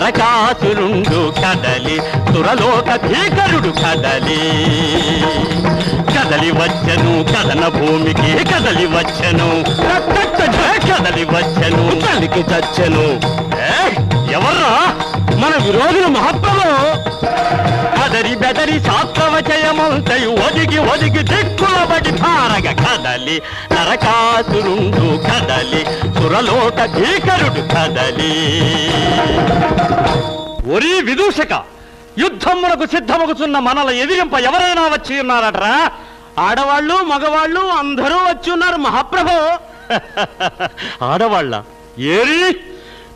నరకాసురుండు కదలి సురలోక భీకరుడు కదలి కదలి వచ్చను కదన భూమికి కదలి వచ్చను కదలి వచ్చను చలికి చచ్చను. ఎవర్రా? మన విరోధులు మహాప్రభు. కదరి బెదరి శాస్త్రవచయమంతయు ఒదిగి ఒదిగి దిక్కులబడి భారగ కదలి నరకాసురుండు కదలి సురలోక భీకరుడు కదలి. ఒరి విదూషక, యుద్ధమునకు సిద్ధమగుచున్న మనల ఎదిరింప ఎవరైనా వచ్చి ఉన్నారట్రా? ఆడవాళ్ళు మగవాళ్ళు అందరూ వచ్చి ఉన్నారు మహాప్రభు. ఆడవాళ్ళ? ఏరి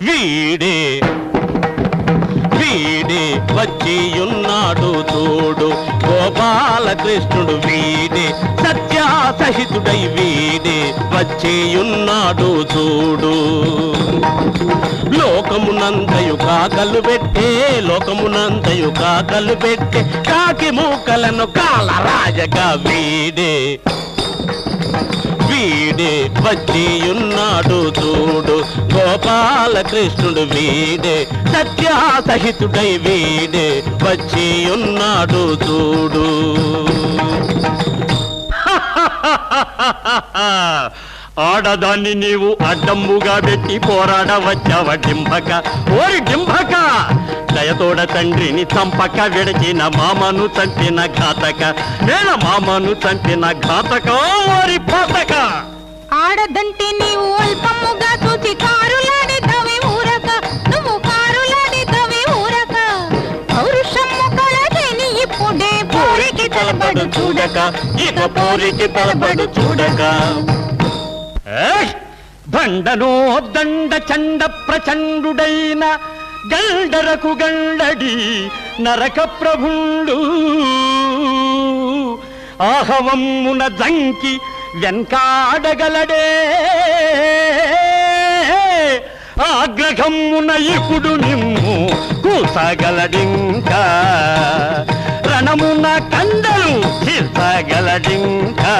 వీడే వీడే వచ్చియున్నాడు చూడు గోపాలకృష్ణుడు వీడే సత్యాసహితుడై వీడే వచ్చియున్నాడు చూడు. లోకమునందయు కాకలు పెట్టే లోకమునందయు కాకలు పెట్టే కాకి మూకలను కాలరాజగా వీడే వీడే వచ్చియున్నాడు చూడు గోపాలకృష్ణుడు వీడే సత్యాసహితుడై వీడే వచ్చియున్నాడు చూడు. ఆడదాన్ని నీవు అడ్డమ్ముగా పెట్టి పోరాడవచ్చావ డింభక. ఓరి డింభక, దయతోడ తండ్రిని చంపక విడచిన మామను చంపిన ఘాతక వేళ మామను చంపిన ఘాతక. ఓరి పాతక, ఆడదంటే నీవు అల్పముగా చూచి కారులాడితవి ఊరక నువ్వు కారులాడితవి ఊరక పౌరుషము కలదని ఇప్పుడే పోరికి తలబడు చూడక ఇక పోరికి తలబడు చూడక. దండనో దండ చండ ప్రచండుడైన గండరకు గండడి నరక ప్రభుండు ఆహవమ్మున జంకి వెంకాడగలడే ఆగ్రహమ్మున ఇప్పుడు నిమ్ము కూసగలడింకా రణమున కండలు తీర్చగలడింకా.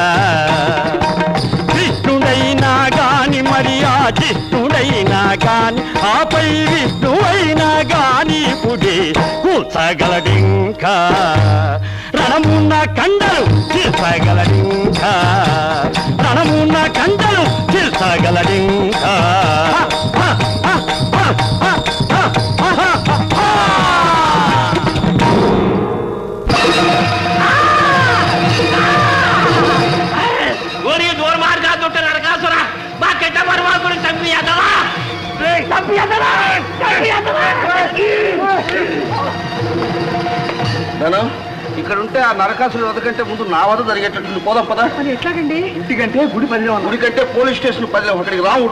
కృష్ణుడైనా గాని మరి ఆ జిష్ణుడైనా గాని ఆపై విష్ణువైనా గాని పుడి కూర్చగలడింకా రణమున్న కండలు తీర్చగలడింకా రణమున్న కండలు తీర్చగలడింకా. ఇక్కడ ఉంటే ఆ నరకాసులు వదకంటే ముందు నా వద్ద జరిగేటట్టు పోదాం పదా. ఎట్లాగండి? ఇంటికంటే గుడి 10 గుడి కంటే పోలీస్ స్టేషన్ 10 అక్కడికి రావు.